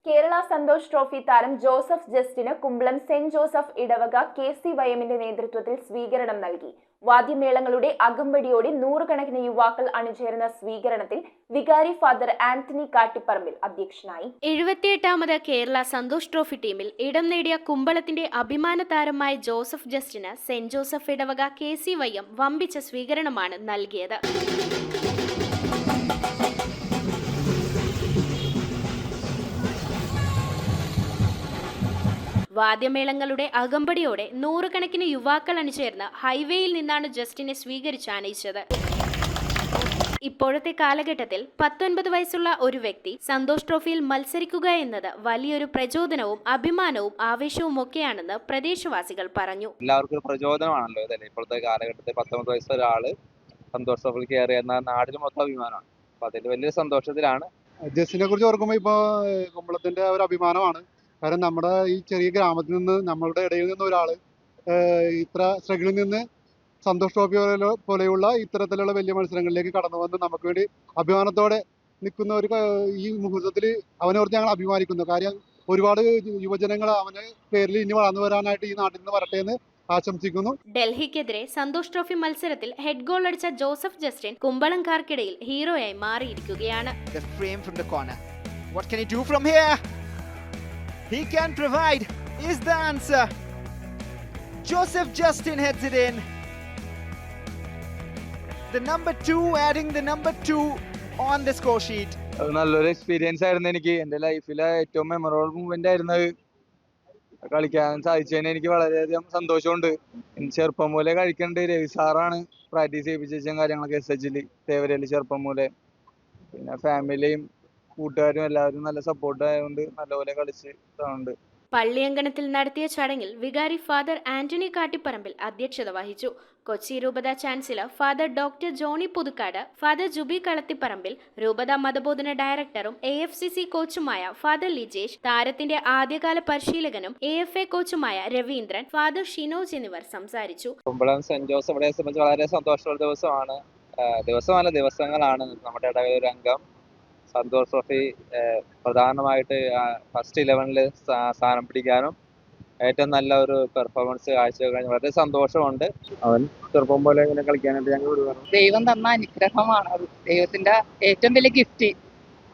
Kerala Santhosh trophy താരം Joseph Justin കുമ്പളം saint Joseph ഇടവക KCYM നേതൃത്വത്തിൽ സ്വീകരണം നൽകി. വാദ്യമേളങ്ങളുടെ അകമ്പടിയോടെ നൂറുകണക്കിന് യുവാക്കൾ അണിചേർന്ന സ്വീകരണത്തിൽ വികാരി ഫാദർ ആന്റണി കാട്ടിപ്പറമ്പിൽ അധ്യക്ഷനായി. 78ാമത് കേരള സന്തോഷ് ട്രോഫി ടീമിൽ ഇടം നേടിയ കുമ്പളത്തിന്റെ അഭിമാന താരമായ ജോസഫ് ജസ്റ്റിന് സെന്റ് ജോസഫ് ഇടവക KCYM വമ്പിച്ച സ്വീകരണമാണ് നൽകിയത്. വാദ്യമേളങ്ങളുടെ അകമ്പടിയോടെ നൂറുകണക്കിന് യുവാക്കൾ അണിചേർന്ന് ഹൈവേയിൽ നിന്നാണ് ജസ്റ്റിനെ സ്വീകരിച്ച് ആനയിച്ചത്. ഇപ്പോഴത്തെ കാലഘട്ടത്തിൽ 19 വയസ്സുള്ള ഒരു വ്യക്തി സന്തോഷ് ട്രോഫിയിൽ മത്സരിക്കുക എന്നത് വലിയൊരു പ്രചോദനവും അഭിമാനവും ആവേശവും ഒക്കെയാണെന്ന് പ്രദേശവാസികൾ പറഞ്ഞു. എല്ലാവർക്കും പ്രചോദനമാണല്ലോ ഇതല്ലേ ഇപ്പോഴത്തെ കാലഘട്ടത്തിൽ 19 വയസ്സുള്ള ഒരാള് സന്തോഷ് ട്രോഫിയിൽ കയറി എന്ന നാടിന് മൊത്തം അഭിമാനമാണ്. അപ്പൊ അതിൽ വലിയ സന്തോഷത്തിലാണ്. ജസ്റ്റിനെ കുറിച്ച് ഓർക്കുമ്പോൾ ഇപ്പൊ കുമ്പളത്തിന്റെ ഒരു അഭിമാനമാണ്. കാരണം നമ്മുടെ ഈ ചെറിയ ഗ്രാമത്തിൽ നിന്ന് നമ്മളുടെ ഇടയിൽ നിന്ന് ഒരാള് ഇത്ര സ്ട്രഗിളിൽ നിന്ന് സന്തോഷ് ട്രോഫി പോലെയുള്ള ഇത്തരത്തിലുള്ള വലിയ മത്സരങ്ങളിലേക്ക് കടന്നു വന്ന് നമുക്ക് വേണ്ടി അഭിമാനത്തോടെ നിൽക്കുന്ന ഒരു ഈ മുഹൂർത്തത്തിൽ അവനോർത്ത് ഞങ്ങൾ അഭിമാനിക്കുന്നു. കാര്യം ഒരുപാട് യുവജനങ്ങൾ അവന്റെ പേരിൽ ഇനി വളർന്നു വരാനായിട്ട് ഈ നാട്ടിൽ നിന്ന് വരട്ടെ എന്ന് ആശംസിക്കുന്നു. ഡൽഹിക്കെതിരെ സന്തോഷ് ട്രോഫി മത്സരത്തിൽ ഹെഡ് ഗോൾ അടിച്ച ജോസഫ് ജസ്റ്റിൻ കുമ്പളംകാർക്കിടയിൽ ഹീറോയായി മാറിയിരിക്കുകയാണ്. He can provide is the answer. Joseph Justin heads it in. The number 2 adding the number 2 on the score sheet. നല്ലൊരു എക്സ്പീരിയൻസ് ആയിരുന്നു. എനിക്ക് എൻ്റെ ലൈഫിലെ ഏറ്റവും മെമ്മറബിൾ മൂവ്മെന്റ് ആയിരുന്നു. കളിക്കാൻ സാധിച്ചതിന് എനിക്ക് വളരെയധികം സന്തോഷമുണ്ട്. ചെറുപ്പം മൂലം കളിക്കേണ്ട രവി സാറാണ് പ്രാക്ടീസ് ചെയ്യിപ്പിച്ചും കാര്യങ്ങളൊക്കെ SHL തേവരയിൽ ചെറുപ്പം മൂലം. പിന്നെ ഫാമിലിയും കൂട്ടുകാരും എല്ലാവരും നല്ല സപ്പോർട്ട് ആയതുകൊണ്ട് നല്ലപോലെ കളിച്ചിട്ടുണ്ട്. പള്ളിയങ്കണത്തിൽ നടത്തിയ ചടങ്ങിൽ വികാരി ഫാദർ ആന്റണി കാട്ടിപ്പറമ്പിൽ അധ്യക്ഷത വഹിച്ചു. കൊച്ചി രൂപത chancellor father doctor Johny Puthukkad, father Juby Kalathiparambil, രൂപത മതബോധന ഡയറക്ടറും AFCC കോച്ചുമായ ഫാദർ ലിജേഷ്, താരത്തിന്റെ ആദ്യകാല പരിശീലകനും AFA കോച്ചുമായ രവീന്ദ്രൻ, ഫാദർ ഷിനോജ് എന്നിവർ സംസാരിച്ചു. കുമ്പളം സെന്റ് ജോസഫ് ഇവിടെ സംബന്ധിച്ച് വളരെ സന്തോഷമുള്ള ദിവസങ്ങളാണ്. നമ്മുടെ ഇടവക ഒരു അംഗം സന്തോഷ് ട്രോഫി പ്രധാനമായിട്ട് ഫസ്റ്റ് 11 സ്ഥാനം പിടിക്കാനും ഏറ്റവും നല്ല ഒരു പെർഫോമൻസ് കാഴ്ചവെക്കാൻ വളരെ സന്തോഷമുണ്ട്. അവൻ ചെറുപ്പം പോലെ ഇങ്ങനെ കളിക്കാനായിട്ട് ഞങ്ങൾ ദൈവം തന്ന അനുഗ്രഹമാണ് അത്. ദൈവത്തിന്റെ ഏറ്റവും വലിയ ഗിഫ്റ്റ്.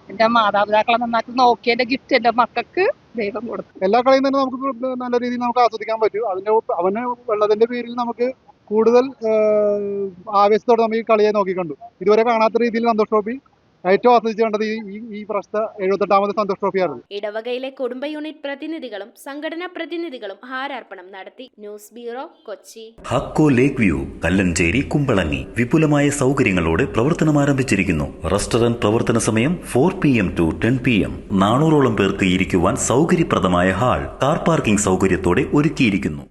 എന്റെ മാതാപിതാക്കളെ നന്നാക്കി നോക്കിയതിന്റെ ഗിഫ്റ്റ് എന്റെ മക്കൾക്ക് ദൈവം കൊടുത്തു. എല്ലാ കളിയും തന്നെ നമുക്ക് നല്ല രീതിയിൽ നമുക്ക് ആസ്വദിക്കാൻ പറ്റും. അവന് ഉള്ളതിന്റെ പേരിൽ നമുക്ക് കൂടുതൽ ആവേശത്തോടെ നമുക്ക് ഈ കളിയെ നോക്കിക്കണ്ടു. ഇതുവരെ കാണാത്ത രീതിയിൽ സന്തോഷ് ട്രോഫി ഏറ്റവും ആസ്വദിച്ചേണ്ടത് ഈ പ്രശ്ന 78ാമത് സന്തോഷ് ട്രോഫിയായിരുന്നു. ഇടവകയിലെ കുടുംബ യൂണിറ്റ് പ്രതിനിധികളും സംഘടനാ പ്രതിനിധികളും ഹാരാർപ്പണം നടത്തി. News bureau, Kochi. ഹക്കോ ലേക്ക് വ്യൂ, കല്ലഞ്ചേരി, കുമ്പളങ്ങി വിപുലമായ സൗകര്യങ്ങളോടെ പ്രവർത്തനം ആരംഭിച്ചിരിക്കുന്നു. റെസ്റ്റോറന്റ് പ്രവർത്തന സമയം 4 PM to 10 PM. 400ഓളം പേർക്ക് ഇരിക്കുവാൻ സൗകര്യപ്രദമായ ഹാൾ, കാർ പാർക്കിംഗ് സൗകര്യത്തോടെ ഒരുക്കിയിരിക്കുന്നു.